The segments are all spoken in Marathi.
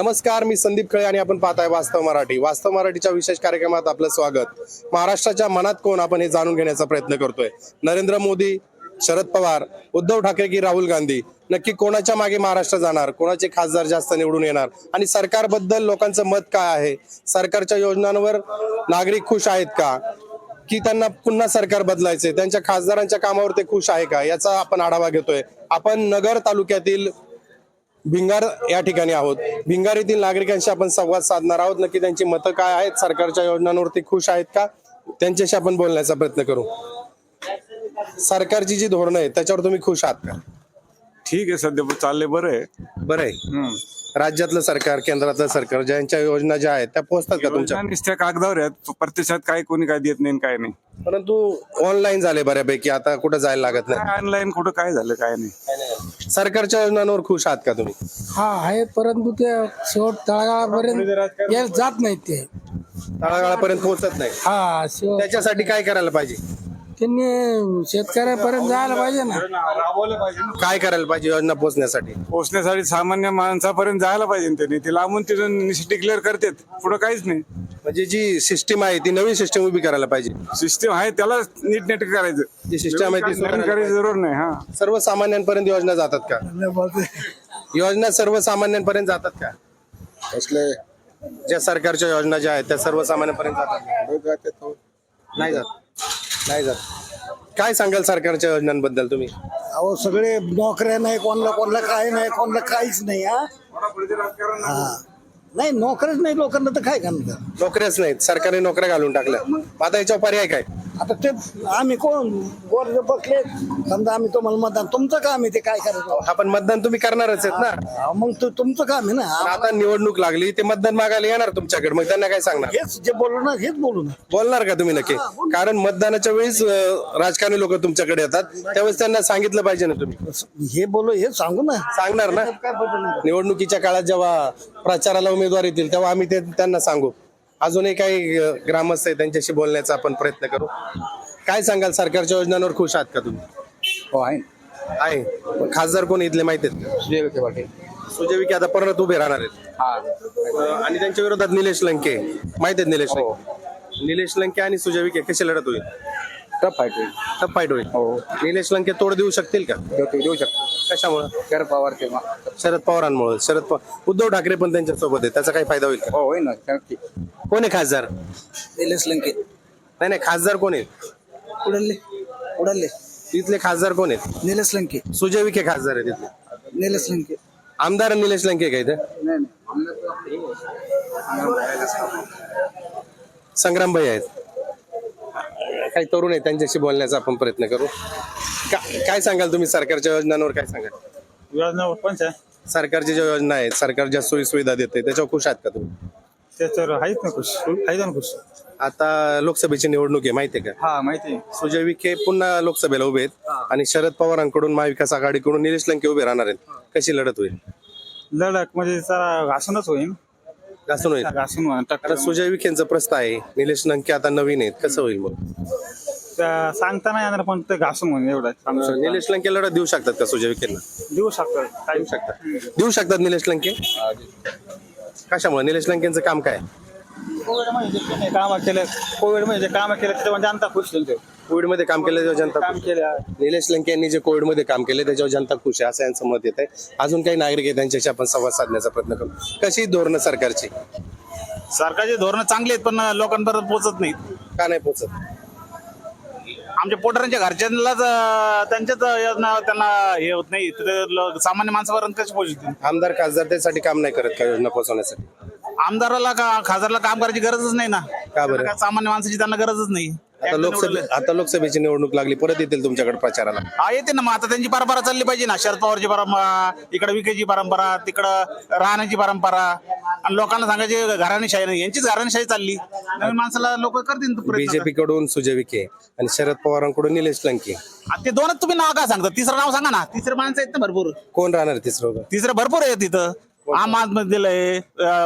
नमस्कार, मी संदीप खळे आणि आपण पाहताय वास्तव मराठी. वास्तव मराठीच्या विशेष कार्यक्रमात आपलं स्वागत. महाराष्ट्राच्या मनात कोण आपण हे जाणून घेण्याचा प्रयत्न करतोय. नरेंद्र मोदी, शरद पवार, उद्धव ठाकरे की राहुल गांधी, नक्की कोणाच्या मागे महाराष्ट्र जाणार, कोणाचे खासदार जास्त निवडून येणार आणि सरकारबद्दल लोकांचं मत काय आहे, सरकारच्या योजनांवर नागरिक खुश आहेत का की त्यांना पुन्हा सरकार बदलायचे, त्यांच्या खासदारांच्या कामावर ते खुश आहे का, याचा आपण आढावा घेतोय. आपण नगर तालुक्यातील भिंगार या ठिकाणी आहोत. भिंगार येथील नागरिकांशी आपण संवाद साधणार आहोत. नक्की त्यांची मतं काय आहेत, सरकारच्या योजनांवरती खुश आहेत का, त्यांच्याशी आपण बोलण्याचा प्रयत्न करू. सरकारची जी धोरणं आहेत त्याच्यावर तुम्ही खुश आहात का? ठीक आहे, सध्या चाललंय, बरं आहे. बरं आहे. राज्यातलं सरकार, केंद्रातलं सरकार, ज्यांच्या योजना ज्या आहेत त्या पोहोचतात का तुमच्या? नुसत्या कागदावर आहेत, प्रत्यक्षात काय कोणी काय देत नाही काय नाही. परंतु ऑनलाईन झाले बऱ्यापैकी, आता कुठं जायला लागत नाही. ऑनलाईन कुठं काय झालं काय नाही. सरकारच्या योजनांवर खुश आहात का तुम्ही? हा आहे, परंतु ते शेवट तळागाळापर्यंत जात नाहीत ते. तळागाळापर्यंत पोहोचत नाही. हा शेवट त्याच्यासाठी काय करायला पाहिजे? त्यांनी शेतकऱ्यापर्यंत जायला पाहिजे ना. काय करायला पाहिजे योजना पोहोचण्यासाठी? पोचण्यासाठी सामान्य माणसापर्यंत जायला पाहिजे त्यांनी. ते लांबून तिथून डिक्लेअर करतात, पुढे काहीच नाही. म्हणजे जी सिस्टीम आहे ती नवीन सिस्टीम उभी करायला पाहिजे. सिस्टीम आहे त्याला नीटनेटकं करायचं. जी सिस्टम आहे ती नवीन करायची जरूर नाही. हा, सर्वसामान्यांपर्यंत योजना जातात का? योजना सर्वसामान्यांपर्यंत जातात का? ज्या सरकारच्या योजना ज्या आहेत त्या सर्वसामान्यांपर्यंत जातात? नाही जात. नाही जात. काय सांगाल सरकारच्या योजनांबद्दल तुम्ही? अहो सगळे नोकऱ्या नाही, कोणाला काय नाही, कोणाला काहीच नाही. हा नाही, नोकऱ्याच नाही लोकांना, तर काय करणार? नोकऱ्याच नाहीत, सरकारने नोकऱ्या घालून टाकल्या. आता याच्यावर पर्याय काय? आता ते आम्ही कोण वर बसले, समजा आम्ही तुम्हाला मतदान, तुमचं काम आहे ते काय करायचं. आपण मतदान तुम्ही करणारच आहेत ना. मग तुमचं काम आहे ना. आता निवडणूक लागली, ते मतदान मागायला येणार तुमच्याकडे, मग त्यांना काय सांगणार? हेच जे बोलू ना, हेच बोलू ना. बोलणार का तुम्ही नक्की? कारण मतदानाच्या वेळेस राजकारणी लोक तुमच्याकडे येतात, त्यावेळेस त्यांना सांगितलं पाहिजे ना तुम्ही. हे बोलू, हे सांगू ना. सांगणार ना. निवडणुकीच्या काळात जेव्हा प्रचाराला उमेदवार येतील तेव्हा आम्ही त्यांना सांगू. अजूनही काही ग्रामस्थ आहे, त्यांच्याशी बोलण्याचा आपण प्रयत्न करू. काय सांगाल, सरकारच्या योजनांवर खुश आहात का तुम्ही? हो आहे. आहे. खासदार कोण इथले माहिती आहेत का? सुजय विखे पाटील. सुजय विखे आता परत उभे राहणार आहेत. हा, आणि त्यांच्या विरोधात निलेश लंके माहिती आहेत. निलेश लंके, निलेश लंके आणि सुजय विखे कशी लढत होईल? टफ फाईट होईल. टफ फाईट होईल. हो, निलेश लंके तोड देऊ शकतील का? देऊ शकतो. कशामुळे? शरद पवार ते शरद पवारांमुळे. शरद पवार, उद्धव ठाकरे पण त्यांच्या सोबत आहे, त्याचा काही फायदा होईल का? हो, होईल ना, नक्की. कोण आहे खासदार? निलेश लंके. नाही, खासदार कोण आहेत? उडले तिथले खासदार कोण आहेत? निलेश लंके. सुजय विखे खासदार आहे तिथले. निलेश लंके. आमदार निलेश लंके काय? संग्राम भाई आहेत. काही तरुण आहेत, त्यांच्याशी बोलण्याचा आपण प्रयत्न करू. काय सांगाल तुम्ही सरकारच्या योजनांवर? काय सांगाल? योजना पण सरकारच्या ज्या योजना आहेत, सरकार ज्या सोयी सुविधा देते त्याच्यावर खुश आहात का तुम्ही? त्याच्यावर आहेत ना खुश, आहेत ना खुश. आता लोकसभेची निवडणूक आहे, माहिती आहे का? हा, माहिती आहे. सुजय विखे पुन्हा लोकसभेला उभे आहेत आणि शरद पवारांकडून महाविकास आघाडीकडून निलेश लंके उभे राहणार आहेत. कशी लढत होईल? लढक म्हणजे जरा घासूनच होईल. घासून होईल. घासून आता सुजय विखेंचं प्रस्ताव आहे, निलेश लंके आता नवीन आहेत, कसं होईल मग? सांगता नाही येणार, पण ते घासून होईल एवढं सांगू शकतो. निलेश लंके लढत देऊ शकतात का सुजय विखेंना? देऊ शकतात, काय देऊ शकतात. देऊ शकतात निलेश लंके. कशामुळे? निलेश लंकेंचं काम काय? कोविड मध्ये काम केलं, कोविड मध्ये काम केलं त्याच्यावर जनता खुश झाली. कोविडमध्ये काम केलं त्याच्यावर जनता काम खुश. केलं. निलेश लंके यांनी जे कोविडमध्ये काम केले त्याच्यावर जनता खुश आहे असं यांचं मत येत आहे. अजून काही नागरिक आहेत, त्यांच्याशी आपण संवाद साधण्याचा प्रयत्न करू. कशी धोरणं सरकारची? सरकारचे धोरणं चांगली आहेत, पण लोकांपर्यंत पोहोचत नाहीत. का नाही पोहोचत? आमच्या पोटारांच्या घरच्यांनाच त्यांच्याच योजना त्यांना हे होत नाही, तर सामान्य माणसापर्यंत कशी पोहोचतील? आमदार खासदार त्यासाठी काम नाही करत का योजना पोहोचवण्यासाठी? आमदाराला खासदारला काम करायची गरजच नाही ना. का बरं? काय सामान्य माणसाची त्यांना गरजच नाही. आता लोकसभेची निवडणूक लागली, परत येतील तुमच्याकडे प्रचाराला. हा, येते ना. मग आता त्यांची परंपरा चालली पाहिजे ना. शरद पवारची परंपरा, इकडे विखेची परंपरा, तिकडं राहण्याची परंपरा, आणि लोकांना सांगायचे घराणेशाही नाही. यांचीच घराणेशाही चालली. नवीन माणसाला लोक करतील प्रयत्न. बीजेपी कडून सुजय विखे आणि शरद पवारांकडून निलेश लंके. आता ते दोनच तुम्ही नाव का सांगता? तिसरं नाव सांगा ना. तिसरं माणसं आहेत ना भरपूर. कोण राहणार तिसरं? तिसरं भरपूर आहे तिथं. आम आदमी दिलंय,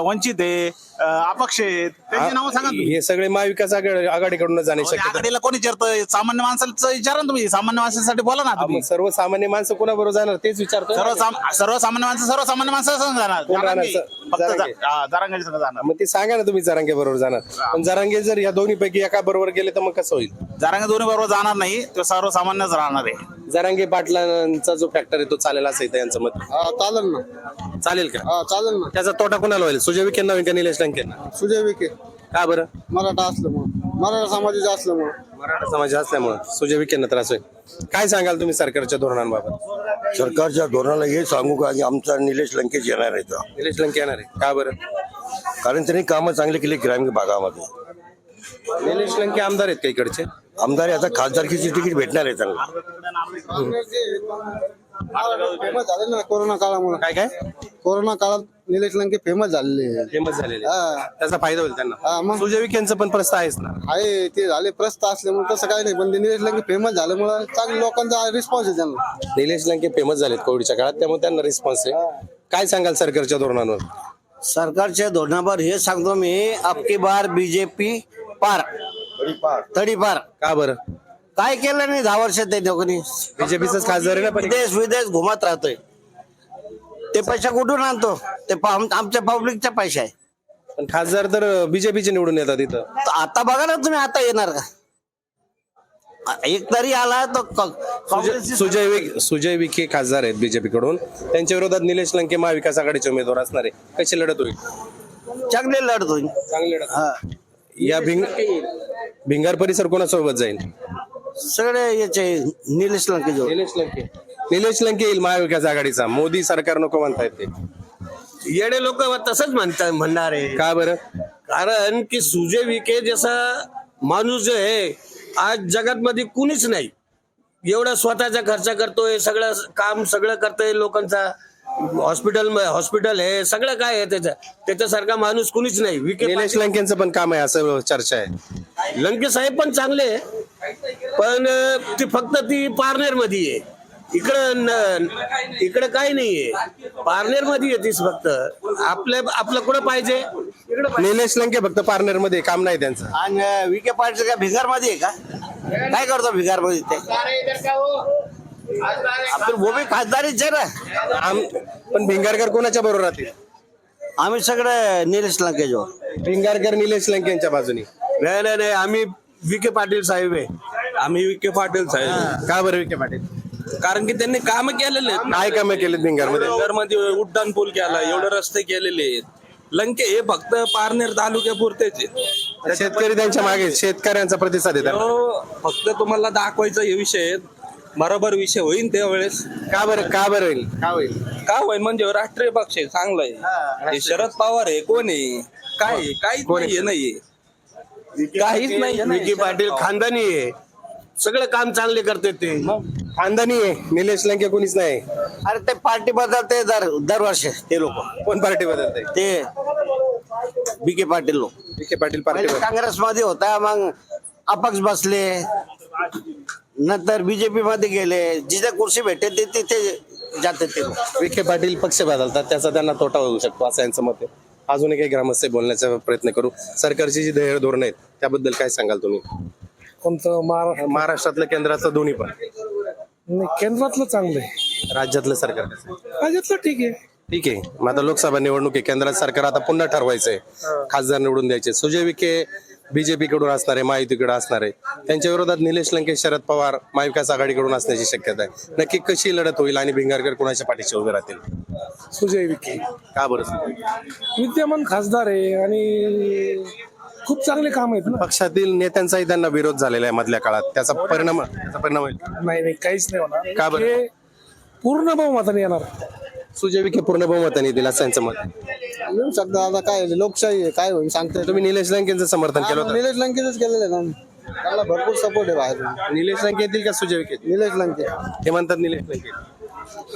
वंचित आहे, अपक्ष आहेत, त्यांची नावं सांगा तुम्ही. हे सगळे महाविकास आघाडीकडून जाणे त्या शक्यता आघाडीला कोणी विचारतंय? सामान्य माणसाचं विचारा ना तुम्ही. सामान्य माणसासाठी बोला ना तुम्ही. सर्वसामान्य माणसं कोणाबरोबर जाणार तेच विचारतो. सर्वसामान्य माणसं संग जाणार. कोण राहणार? फक्त जरांगे. जरांगे संग जाणार. मग ते सांगा ना तुम्ही जरांगे बरोबर जाणार. पण जरांगे जर या दोन्ही पैकी एका बरोबर गेले तर मग कसं होईल? जरांगे दोन्ही बरोबर जाणार नाही, तो सर्वसामान्यच राहणार आहे. जरांगे पाटलांचा जो फॅक्टर आहे तो चालेल असं आहे यांचं मत. चालेल ना, चालेल का? चालेल ना. त्याचा तोटा कोणाला होईल? सुजय विखेंना होईल का निलेश लंकेंना? सुजय विखे का बरं? मराठा असल्यामुळं, मराठा समाजाचे असल्यामुळं. मराठा समाज असल्यामुळे सुजय विखेंना त्रास होईल. काय सांगाल तुम्ही सरकारच्या धोरणांबाबत? सरकारच्या धोरणाला हे सांगू का, आमचा निलेश लंकेश येणार आहे इथं. निलेश लंके येणार आहे का बरं? कारण त्यांनी कामं चांगली केली ग्रामीण भागामध्ये. निलेश लंके आमदार आहेत का इकडचे? आमदार आता खासदारकीची तिकीट भेटणार आहे त्यांना. फेमस झाले ना कोरोना काळामुळे. काय काय कोरोना काळात निलेश लंके फेमस झालेले फेमस झालेले हा. त्याचा फायदा होईल हा, त्यांना. मग. सुजय विखेंचं पण प्रस्ताव आहेच ना. आहे. ते झाले प्रस्त असल्यामुळे तसं काही नाही, पण ते निलेश लंके फेमस झाल्यामुळे चांगल्या लोकांचा रिस्पॉन्स आहे त्यांना. निलेश लंके फेमस झालेत कोविडच्या काळात, त्यामुळे त्यांना रिस्पॉन्स आहे. काय सांगाल सरकारच्या धोरणांवर? सरकारच्या धोरणावर हे सांगतो मी, अबकी बार बीजेपी पार तडीपार. का बरं? काय केलं नाही 10 वर्षात ते लोकांनी. बीजेपीचाच खासदार आहे ना पण. विदेश घुमत राहतोय. ते पैसा कुठून आणतो? ते आमच्या पब्लिकचा पैसा आहे. पण खासदार तर बीजेपीचे निवडून येतात इथं. तर आता बघा ना तुम्ही, आता येणार का एक तरी आला तो काँग्रेस. सुजय विखे खासदार आहेत बीजेपी कडून. त्यांच्या विरोधात निलेश लंके महाविकास आघाडीचे उमेदवार असणार आहे. कशी लढत होईल? चांगले लढत होईल. चांगली लढत. या भिंगार परिसर कोणासोबत जाईल? सगळे याचे निलेश लंके जो. निलेश लंके येईल महाविकास आघाडीचा. मोदी सरकार नको म्हणतायत ते. येडे लोक तसंच म्हणणार आहे. का बरं? कारण की सुजय विखे जसा माणूस जो आहे आज जगात मध्ये कुणीच नाही. एवढा स्वतःचा खर्च करतोय, सगळं काम सगळं करतोय लोकांचा. हॉस्पिटल आहे, सगळं काय आहे त्याच्यासारखा माणूस कुणीच नाही. निलेश लंकेंचं पण काम आहे असं चर्चा आहे. लंके साहेब पण चांगले आहे, पण ती फक्त ती पारनेर मध्ये आहे. इकडं काही नाहीये. पारनेर मध्ये येतीस फक्त. आपलं कुठं पाहिजे? निलेश लंके फक्त पारनेर मध्ये काम नाही त्यांचं. आणि विखे पाटील का भिगार मध्ये आहे का? काय करतो भिगार मध्ये ते? आपण भूमी खासदारीच आहे ना. पण भिंगारकर कोणाच्या बरोबर राहतील? आम्ही सगळे निलेश लंके जो. भिंगारकर निलेश लंकेंच्या बाजूने. नाही, आम्ही विखे पाटील साहेब आहे. आम्ही विखे पाटील साहेब. का बरं विखे पाटील? कारण की त्यांनी काम केलेले आहेत. काय कामं केलेत भिंगारमध्ये? मध्ये उड्डाण पूल केला, एवढे रस्ते केलेले आहेत. लंके हे फक्त पारनेर तालुक्यापुरतेच आहेत. शेतकरी त्यांच्या मागे, शेतकऱ्यांचा प्रतिसाद आहे त्यांना. फक्त तुम्हाला दाखवायचा हे विषय बरोबर विषय होईल त्यावेळेस. का बरं होईल? का होईल? का होईल म्हणजे राष्ट्रीय पक्ष आहे, चांगला आहे. हे शरद पवार आहे, कोण आहे? काय काहीच नाहीये. काहीच नाही. विखे पाटील खानदानी आहे, सगळं काम चांगले करते ते. खानदानी आहे. निलेश लंके कोणीच नाही. अरे ते पार्टी बदलते दरवर्षी ते लोक. कोण पार्टी बदलते? ते विखे पाटील लोक. विखे पाटील पार्टी काँग्रेस मध्ये होता, मग अपक्ष बसले, नंतर बीजेपी मध्ये गेले. जिथे कुर्सी भेटते ते तिथे जाते ते लोक. विखे पाटील पक्ष बदलतात, त्याचा त्यांना तोटा होऊ शकतो असं यांचं मत आहे. अजूनही काही ग्रामस्थ बोलण्याचा प्रयत्न करू. सरकारची जी ध्येय धोरणं आहेत त्याबद्दल काय सांगाल तुम्ही? कोणतं महाराष्ट्र? महाराष्ट्रातलं केंद्राचं दोन्ही पण. नाही, केंद्रातलं चांगलं आहे. राज्यातलं सरकार कसं आहे? राज्यातलं ठीक आहे. ठीक आहे. मग आता लोकसभा निवडणूक आहे, केंद्रात सरकार आता पुन्हा ठरवायचंय, खासदार निवडून द्यायचे. सुजय विखे बीजेपी कडून असणार आहे, महायुतीकडे असणार आहे. त्यांच्या विरोधात निलेश लंके, शरद पवार महाविकास आघाडीकडून असण्याची शक्यता आहे. नक्की कशी लढत होईल आणि भिंगारकर कोणाच्या पाठीशी उभे राहतील? सुजय विखे का बरं? विद्यमान खासदार आहे आणि खूप चांगले काम आहेत ना. पक्षातील नेत्यांचाही त्यांना विरोध झालेला आहे मधल्या काळात. त्याचा परिणाम होईल? नाही, काहीच नाही होणार. का बरं? हे पूर्ण बहुमताने येणार. सुजय विखे पूर्ण बहुमताने येतील असं त्यांचं मत आहे. येऊ शकतं. आता काय लोकशाही आहे, काय होईल सांगता येत तुम्ही निलेश लंकेंचं समर्थन केलं नाही. होतं. निलेश लंकेच केलेलं आहे ना. त्याला भरपूर सपोर्ट आहे बाहेर. निलेश लंके येतील का सुजय विखे? निलेश लंके. ते म्हणतात निलेश लंके.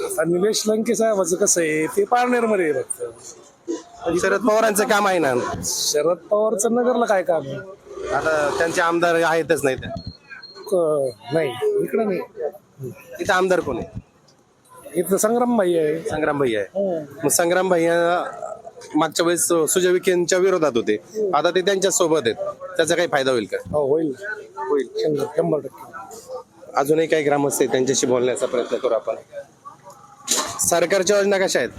आता निलेश लंके साहेबाचं कसं आहे, ते पारनेर मध्ये आहे फक्त. शरद पवारांचं काम आहे ना. शरद पवारचं नगरला काय काम आहे? आता त्यांचे आमदार आहेतच नाही. नाही, इकडं नाही. तिथे आमदार कोण आहे? इथं संग्राम भाई आहे. संग्राम भैया आहे. मग संग्राम भैया मागच्या वेळेस सुजय विखेंच्या विरोधात होते, आता ते त्यांच्या सोबत आहेत, त्याचा काही फायदा होईल का? हो, होईल 100%. अजूनही काही ग्रामस्थ आहेत, त्यांच्याशी बोलण्याचा प्रयत्न करू आपण. सरकारच्या योजना कशा आहेत?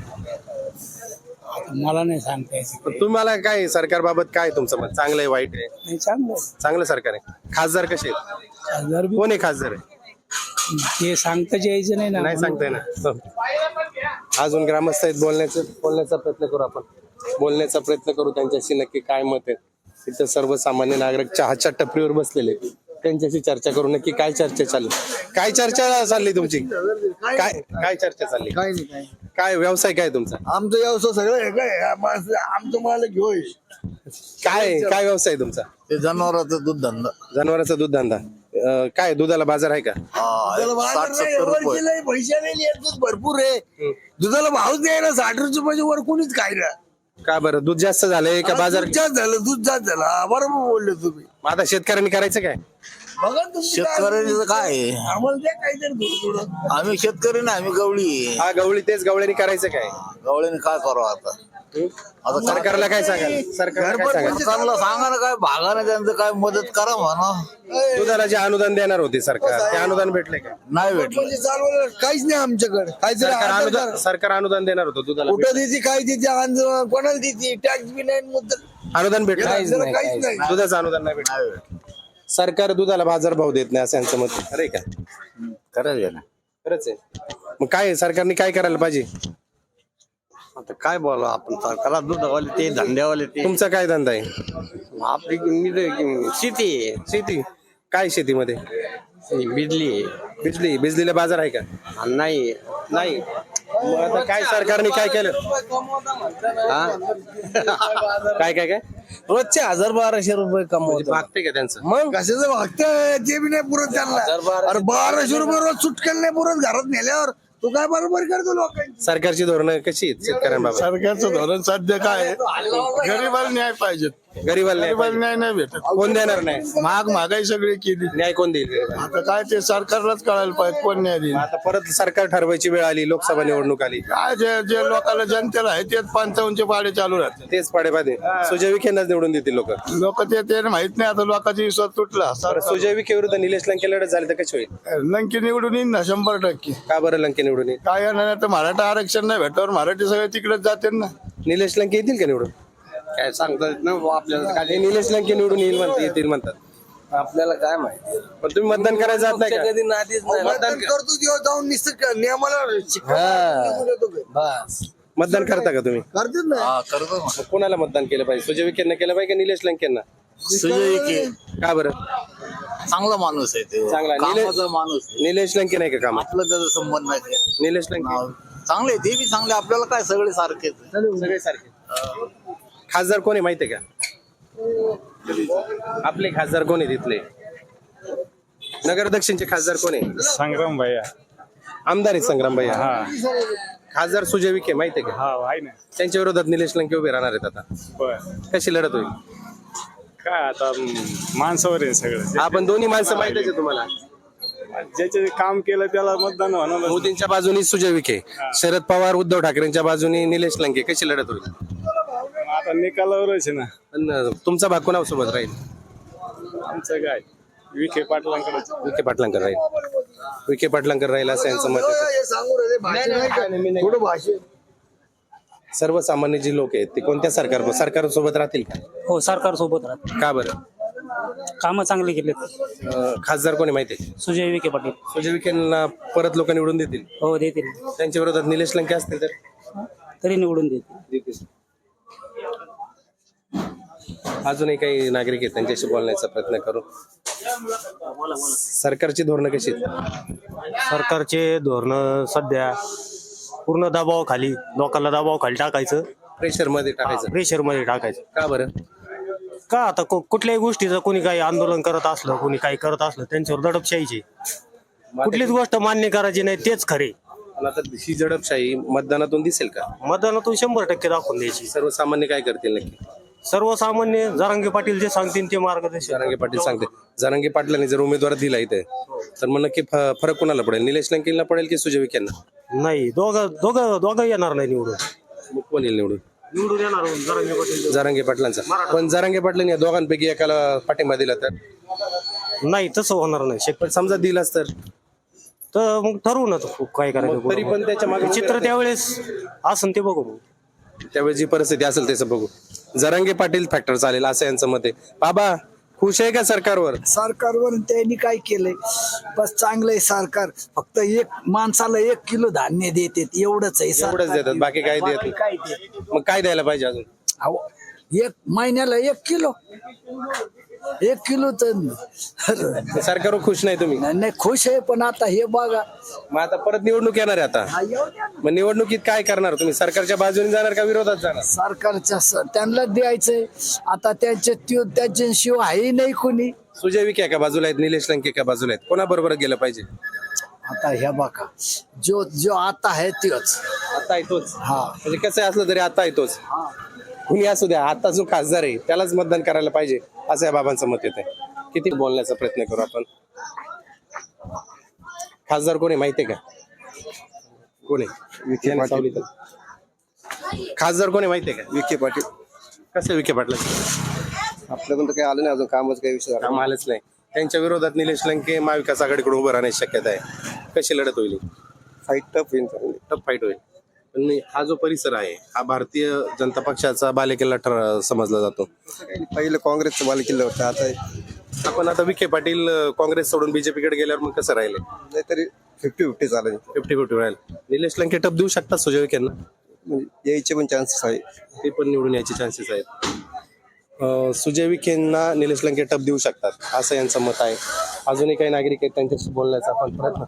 मला नाही सांगता यायचं. पण तुम्हाला काय सरकारबाबत काय तुमचं मत? चांगलं आहे, वाईट आहे? नाही चांगलं चांगलं सरकार आहे. खासदार कसे आहेत? खासदार बी कोण आहे खासदार आहे? ते सांगताच यायचं नाही ना. नाही सांगताय ना. अजून ग्रामस्थ आहेत, बोलण्याचा प्रयत्न करू आपण. बोलण्याचा प्रयत्न करू त्यांच्याशी, नक्की काय मत आहे. तिथं सर्वसामान्य नागरिक चहाच्या टपरीवर बसलेले, त्यांच्याशी चर्चा करू. नक्की काय चर्चा चालली? काय चर्चा चालली तुमची? काय चर्चा चालली? काही नाही. काय व्यवसाय काय तुमचा? आमचं व्यवसाय सगळं हे काय आमचं मला घेऊ काय व्यवसाय तुमचा? ते जनावरांचं दूध धंदा. जनावरांचा दूध धंदा. काय दुधाला बाजार आहे का? 60-70 रुपये पैसे नाही दूध भरपूर आहे. दुधाला भावच नाही ना, 60 रुपयाच्या वर कोणीच काय ना. का बरं दूध जास्त झालंय का बाजार? दूध जास्त झालं, दूध जास्त झाला. बरोबर बोलले तुम्ही. मग आता शेतकऱ्यांनी करायचं काय? बघा शेतकऱ्यांचं काय आम्हाला द्या काहीतरी दूध थोडं. आम्ही शेतकरी ना, आम्ही गवळी. हा गवळी, तेच गवळ्यांनी करायचं काय? गवळीने काय करावं आता? आता सरकारला काय सांगाल? सरकारला काय सांगाल? सरकारला सांगा ना, काय भागाने त्यांचं काय मदत करा म्हणा. दुधाला जे अनुदान देणार होते सरकार, ते अनुदान भेटले का? नाही भेटलं काहीच नाही आमच्याकडे. सरकार अनुदान देणार होतं दुधाला, कुठं देते काय देते कोणाला देते टॅक्स बी नाही मुद्दा अनुदान भेटलं काहीच नाही. दुधाचं अनुदान नाही भेटलं. सरकार दुधाला बाजारभाव देत नाही असं यांचं मत आहे. अरे का खरंच ना. खरंच आहे. मग काय सरकारने काय करायला पाहिजे? आता काय बोला आपण, सरकारला दूधवाले ते धंद्यावाले ते. तुमचा काय धंदा आहे? आपली शेती आहे. शेती. काय शेतीमध्ये? बिजली बिजलीला बाजार आहे का? नाही. मग आता काय सरकारने काय केलं? काय काय काय रोजचे 1000-1200 रुपये कमवतो. भागते का त्यांचं? मग कशाचं भागतंय ते बी नाही पुरत त्यांना. अरे 1200 रुपये रोज सुटकेल नाही पुरत घरात नेल्यावर. तू काय बरोबर करतो लोकांची. सरकारची धोरणं कशी आहेत शेतकऱ्यांबाबत? सरकारचं धोरण सध्या काय आहे? गरीबाला न्याय पाहिजे. गरीबाला न्याय नाही भेटत. कोण देणार नाही? महागाई सगळी केली. न्याय कोण देईल गरिबाला? आता काय ते सरकारलाच कळायला पाहिजे कोण न्याय देईल. आता परत सरकार ठरवायची वेळ आली, लोकसभा निवडणूक आली, काय जे लोकांना जनतेला आहे तेच 55चे पाडे चालू राहते. तेच पाडेपाडे सुजय विखेंनाच निवडून देतील लोक. लोक ते माहित नाही. आता लोकांचा विश्वास तुटला. सुजय विखे विरुद्ध निलेश लंके लढत झाली तर कशी होईल? लंकी निवडून येईन ना 100%. का बरं लंके निवडून येईल? काय येणार तर मराठा आरक्षण नाही भेटल्यावर मराठी सगळे तिकडेच जाते ना. निलेश लंके येतील का निवडून? काय सांगता येत ना आपल्याला. हे निलेश लंके निवडून येतील म्हणतात. आपल्याला काय माहिती, पण तुम्ही मतदान करायला जात नाही का? कधी नादीच नाही. करतो दिवस जाऊन निश्चित नियमाला बस मतदान करता का तुम्ही? करतेच ना. करतो मग कोणाला मतदान केलं पाहिजे? सुजय विखेंना केलं पाहिजे का निलेश लंकेंना? सुजय विखे का बरं? चांगला माणूस आहे ते. चांगला. कामाचा माणूस आहे. निलेश लंके नाही का कामात? आपला त्याचा संबंध नाही. निलेश लंके चांगले ते बी चांगले. आपल्याला काय सगळे सारखेच. सगळे सारखे. खासदार कोण आहे माहितीये का? आपले खासदार कोण आहे तिथले? नगर दक्षिणचे खासदार कोण आहे? संग्राम भैया. आमदार आहेत संग्राम भैया. हा खासदार सुजय विखे माहितीये का? हा आहे ना. त्यांच्या विरोधात निलेश लंके उभे राहणार आहेत. आता बर कशी लढत होईल? काय आता माणसावर आहे सगळं. आपण दोन्ही माणसं माहितीच आहे तुम्हाला. ज्याचे काम केलं त्याला मतदान होणार. मोदींच्या बाजूनी सुजय विखे, शरद पवार उद्धव ठाकरेंच्या बाजूनी निलेश लंके. कशी लढत होईल? आता निकालावरच आहे ना. पण तुमचा भाग कोणासोबत राहील? आमचं काय विखे पाटलांकडे. विखे पाटलांकर राहील. विखे पाटलांकर राहील असं यांचं मत आहे. हे सांगू रे भाषण नाही का? थोडं भाषण. सर्वसामान्य जी लोक आहेत ते कोणत्या सरकारसोबत राहतील का? हो, सरकार सोबत राहत. का बरं? कामं चांगली केलेत. खासदार कोणी माहिती आहे? सुजय विखे पाटील. सुजय विखेंना परत लोक निवडून देतील. हो, देतील. त्यांच्या विरोधात निलेश लंके असतील तर तरी निवडून देतील. अजूनही काही नागरिक आहेत, त्यांच्याशी बोलण्याचा प्रयत्न करू. सरकारची धोरणं कशी आहेत? सरकारचे धोरण सध्या पूर्ण दबावाखाली, लोकांना दबावाखाली टाकायचं, प्रेशर मध्ये टाकायचं. प्रेशर मध्ये टाकायचं. का बरं? का आता कुठल्याही गोष्टीचं कोणी काही आंदोलन करत असलं, कोणी काही करत असलं, त्यांच्यावर दडपशाहीची. कुठलीच गोष्ट मान्य करायची नाही, तेच खरे. पण आता ही झडपशाही मतदानातून दिसेल का? मतदानातून 100% दाखवून द्यायची. सर्वसामान्य काय करतील नक्की? सर्वसामान्य जरांगे पाटील जे सांगतील ते मार्गदर्शन. जरांगे पाटील सांगते. जरांगे पाटलांनी जर उमेदवार दिला इथे तर मग नक्की फरक कोणाला पडेल? निलेश लंकेला पडेल की सुजय विखेंना? नाही दोघं येणार नाही निवडून. मग कोण येईल निवडून? निवडून येणार जरांगे पाटील. जरांगे पाटलांचा. पण जरांगे पाटलांनी या दोघांपैकी एकाला पाठिंबा दिला तर? नाही तसं होणार नाही. पण समजा दिलाच तर मग ठरवू ना तो काय करायचं. तरी पण त्याच्या मागे चित्र त्यावेळेस असं ते बघू. त्यावेळेस जी परिस्थिती असेल त्याचं बघू. जरांगे पाटील फॅक्टर चालेल असं यांचं मत आहे. बाबा खुश आहे का सरकारवर? सरकारवर त्यांनी काय केलंय बस चांगलंय सरकार. फक्त एक माणसाला 1 किलो धान्य देते एवढंच आहे. एवढंच देतात, बाकी काय देत नाही. काय देत? मग काय द्यायला पाहिजे अजून? अहो, 1 महिन्याला 1 किलो तर सरकारवर खुश नाही तुम्ही? नाही खुश आहे. पण आता हे बघा, मग आता परत निवडणूक येणार आहे आता. मग निवडणुकीत काय करणार तुम्ही? सरकारच्या बाजूने जाणार का विरोधात जाणार? सरकारच्या त्यांना द्यायचंय. आता त्यांच्याशिवाय आहे नाही कोणी. सुजय विखे का बाजूला आहेत, निलेश लंके का बाजूला आहेत, कोणाबरोबर गेलं पाहिजे? आता ह्या बघा, जो आता आहे तोच. आता येतोच. हा, म्हणजे कसं असलं तरी आता येतोच. कुणी असू द्या, आता जो खासदार आहे त्यालाच मतदान करायला पाहिजे असं या बाबांचं मत येत आहे. किती बोलण्याचा प्रयत्न करू आपण. खासदार कोण आहे माहितीये का? कोण आहे? खासदार कोण आहे माहितीये का? विखे पाटील. कसं विखे पाटला? आपल्याकडून तर काही आलं नाही अजून, कामच काही विषय काम आलंच नाही. त्यांच्या विरोधात निलेश लंके महाविकास आघाडीकडून उभं राहण्याची शक्यता आहे. कशी लढत होईल? फाईट टफ होईल. टफ फाईट होईल. पण हा जो परिसर आहे हा भारतीय जनता पक्षाचा बालेकिल्ला समजला जातो. पहिलं काँग्रेसचं बालेकिल्ला होतं. आपण आता विखे पाटील काँग्रेस सोडून बीजेपीकडे गेल्यावर मग कसं राहिले? नाहीतरी 50-50 चालेल. 50-50 राहील. निलेश लंके टप देऊ शकतात सुजय विखेंना? यायचे पण चान्सेस आहे. ते पण निवडून यायचे चान्सेस आहेत. सुजय विखेंना निलेश लंके टप देऊ शकतात असं यांचं मत आहे. अजूनही काही नागरिक आहेत, त्यांच्याशी बोलण्याचा आपण प्रयत्न.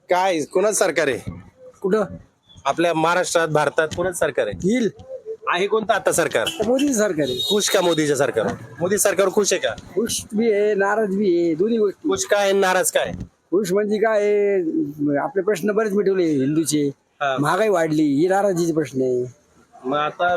काय कोणाच सरकार आहे कुठं आपल्या महाराष्ट्रात, भारतात? कोणाच सरकार आहे? येईल? आहे कोणतं आता सरकार? मोदी सरकार आहे. खुश का मोदीच्या सरकार? मोदी सरकार खुश आहे का? खुश बी आहे, नाराज बी आहे, दोन्ही गोष्टी. खुश काय आणि नाराज काय? खुश म्हणजे काय आहे, आपले प्रश्न बरेच मिटवले हिंदूचे. हा. महागाई वाढली, ही नाराजीचे प्रश्न आहे. मग आता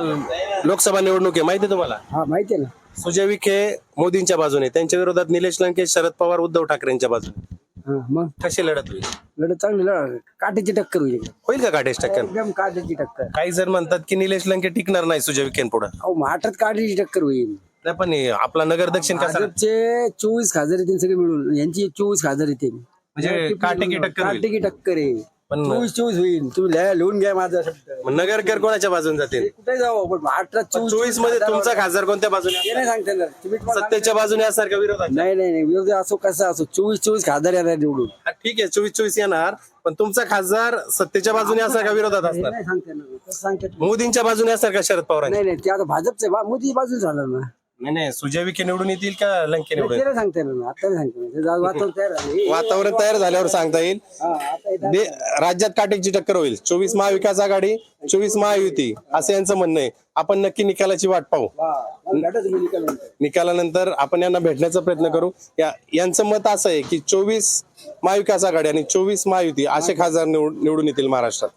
लोकसभा निवडणूक आहे माहिती आहे तुम्हाला? हा माहिती आहे ना. सुजय विखे मोदींच्या बाजूने, त्यांच्या विरोधात निलेश लंके, शरद पवार, उद्धव ठाकरेंच्या बाजूने. हा, मग कशी लढत होईल? लढत चांगली लढत, काट्याची टक्कर होईल. होईल का काटेश टक्कर? एकदम काट्याची टक्कर. काही जण म्हणतात की निलेश लंके टिकणार नाही सुजय विखेंपुढे. अहो महाराष्ट्रात काट्याची टक्कर होईल. नाही पण आपला नगर दक्षिण कसा? भाजपचे 24 खासदार येतील सगळे मिळून, यांची 24 खासदार येतील. म्हणजे काटेकी टक्कर होईल. काट्याची टक्कर आहे. पण 24 होईल. तुम्ही लिहून घ्या माझा शब्द. मग नगरकर कोणाच्या बाजूने जातील? कुठे जाऊ पण महाराष्ट्रात 24 मध्ये तुमचा खासदार कोणत्या बाजूने? हे नाही सांगता येणार. तुम्ही तुम्हाला सत्तेच्या बाजूने असणार का विरोधात? नाही विरोधी असो कसा असो 24 खासदार येणार निवडून. हा, ठीक आहे 24 येणार, पण तुमचा खासदार सत्तेच्या बाजूने असणार का विरोधात हे असणार? नाही सांगता येणार. कसं सांगता येणार? मोदींच्या बाजूने असणार का शरद पवार? नाही ते आता भाजपचे मोदी बाजूच झालं ना. नाही सुजय विखे निवडून येतील का लंके निवडून? ते नाही सांगता येणार ना. आता नाही सांगता येणार. ते वातावरण तयार झालं. वातावरण तयार झाल्यावर सांगता येईल. हा, आता हे राज्यात काटेची टक्कर होईल. 24 महाविकास आघाडी, 24 महायुती असं यांचं म्हणणं आहे. आपण नक्की निकालाची वाट पाहू. घाटाचं मी निकाल म्हणतो. निकालानंतर आपण यांना भेटण्याचा प्रयत्न करू. यांचं मत असं आहे की 24 महाविकास आघाडी आणि 24 महायुती असे खासदार निवडून येतील महाराष्ट्रात.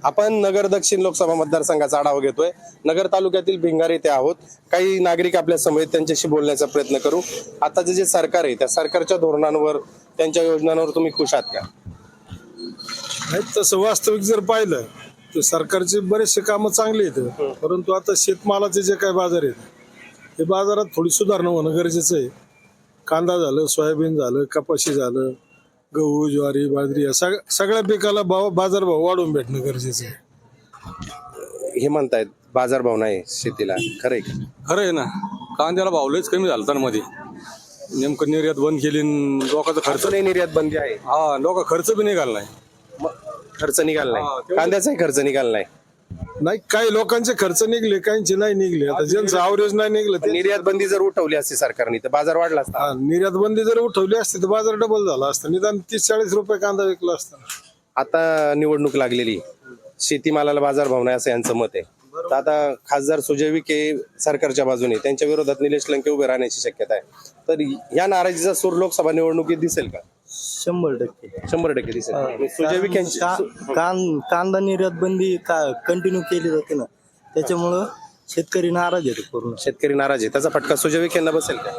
आपण नगर दक्षिण लोकसभा मतदारसंघाचा आढावा घेतोय. नगर तालुक्यातील भिंगार येथे आहोत. काही नागरिक आपल्या समोर त्यांच्याशी बोलण्याचा प्रयत्न करू. आताचे जे सरकार आहे त्या सरकारच्या धोरणांवर, त्यांच्या योजनांवर तुम्ही खुश आहात का? तसं वास्तविक जर पाहिलं तर सरकारचे बरेचसे कामं चांगले आहेत. परंतु आता शेतमालाचे जे काही बाजार आहेत, हे बाजारात थोडी सुधारणा होणं गरजेचं आहे. कांदा झालं, सोयाबीन झालं, कपाशी झालं, गहू, ज्वारी, बाजरी या सगळ्या पिकाला बाजारभाव वाढवून भेटणं गरजेचं आहे. हे म्हणतायत बाजारभाव नाही शेतीला, खरंय का? खरं आहे ना. कांद्याला भाव लयच कमी झाला तर मध्ये नेमकं निर्यात बंद केली आणि लोकांचा खर्च. खर्च नाही, निर्यात बंदी आहे. हा, लोक खर्च बी निघाला नाही. खर्च निघाला कांद्याचाही खर्च निघाला नाही. नाही काही लोकांचे खर्च निघले, काहींचे नाही निघले. आता ज्यांचं अवरेज नाही निघलं ते निर्यात बंदी जर उठवली असती सरकारने तर बाजार वाढला असता. निर्यात बंदी जर उठवली असती तर बाजार डबल झाला असता. निदान 30-40 रुपये कांदा विकला असता. आता निवडणूक लागलेली, शेतीमालाला बाजारभाव नाही असं यांचं मत आहे. तर आता खासदार सुजय विखे सरकारच्या बाजूने, त्यांच्या विरोधात निलेश लंके उभे राहण्याची शक्यता आहे. तर या नाराजीचा सूर लोकसभा निवडणुकीत दिसेल का? 100% दिसेल. सुजय विखेंची कांदा निर्यात बंदी कंटिन्यू केली जाते ना, त्याच्यामुळं शेतकरी नाराज आहे पूर्ण. शेतकरी नाराज आहे, त्याचा फटका सुजय विखेंना बसेल का?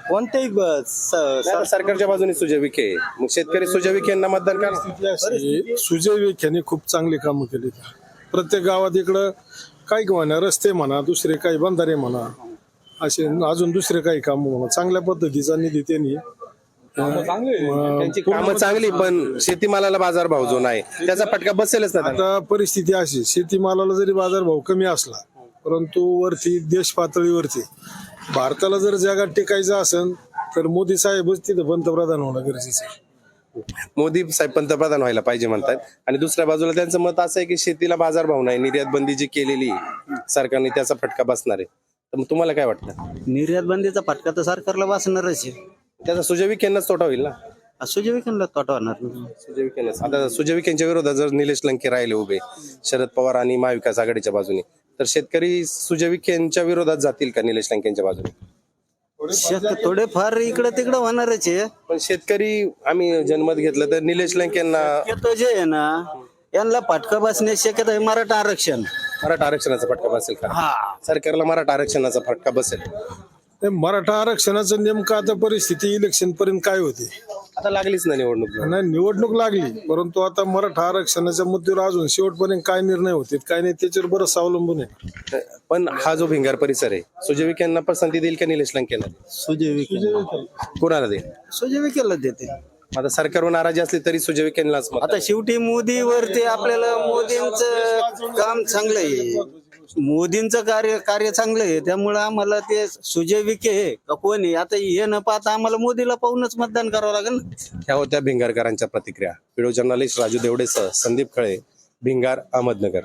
कोणत्याही नाही, सरकारच्या बाजूने सुजय विखे आहे. मग शेतकरी सुजय विखेंना मतदान करणार. सुजय विखेने खूप चांगली कामं केली. प्रत्येक गावात इकडं काही म्हणा, रस्ते म्हणा, दुसरे काही बंधारे म्हणा, असे अजून दुसरे काही काम म्हणा, चांगल्या पद्धतीचा निधी त्यांनी त्यांची कामं चांगली, पण शेतीमालाला बाजारभाव जो नाही त्याचा फटका बसेलच ना त्यांना. आता परिस्थिती अशी, शेतीमालाला जरी बाजारभाव कमी असला, परंतु वरती देश पातळीवरती भारताला जर जगात टिकायचं असेल तर मोदी साहेबच तिथं पंतप्रधान होणं गरजेचं आहे. मोदी साहेब पंतप्रधान व्हायला पाहिजे म्हणतात. आणि दुसऱ्या बाजूला त्यांचं मत असं आहे की शेतीला बाजारभाव नाही, निर्यात बंदी जी केलेली सरकारने त्याचा फटका बसणार आहे. तर मग तुम्हाला काय वाटतं? निर्यात बंदीचा फटका तर सरकारला बसणारच आहे. त्याचा सुजय विखेंनाच तोटा होईल ना. सुजय विखेंना तोटा होणार. सुजय विखेंनाच. आता सुजय विखेंच्या विरोधात जर निलेश लंके राहिले उभे शरद पवार आणि महाविकास आघाडीच्या बाजूने, तर शेतकरी सुजय विखेंच्या विरोधात जातील का निलेश लंकेंच्या बाजूने? थोडेफार इकडं तिकडं होणारच आहे. पण शेतकरी आम्ही जनमत घेतलं तर निलेश लंकेंना शक्यतो जे आहे ना, यांना फटका बसण्याची शक्यता आहे मराठा आरक्षण. मराठा आरक्षणाचा फटका बसेल का? सरकारला मराठा आरक्षणाचा फटका बसेल. ते मराठा आरक्षणाचं नेमकं आता परिस्थिती इलेक्शन पर्यंत काय होती? आता लागलीच ना निवडणूक. नाही, निवडणूक लागली, परंतु आता मराठा आरक्षणाच्या मुद्द्यावर अजून शेवटपर्यंत काय निर्णय होते काय नाही त्याच्यावर बरंच अवलंबून आहे. पण हा जो भिंगार परिसर आहे, सुजय विखेंना पसंती देईल का निलेश लंकेला? सुजय विखे कोणाला देईल? सुजय विखेला देते. आता सरकारवर नाराजी असली तरी सुजय विखेंनाच मत. आता शेवटी मोदीवरती आपल्याला मोदींचं काम चांगलं आहे, मोदींचं कार्य चांगलं आहे, त्यामुळे आम्हाला ते सुजय विखे हे का कोणी आता हे न पाहता आम्हाला मोदीला पाहूनच मतदान करावं लागेल ना. ह्या होत्या भिंगारकरांच्या प्रतिक्रिया. व्हिडिओ जर्नलिस्ट राजू देवडेसह संदीप खळे, भिंगार, अहमदनगर.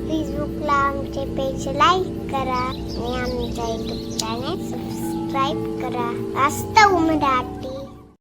फेसबुकला आमचे पेज लाईक करा आणि आमच्या युट्यूब चॅनेल सबस्क्राईब करा. वास्तव मराठी.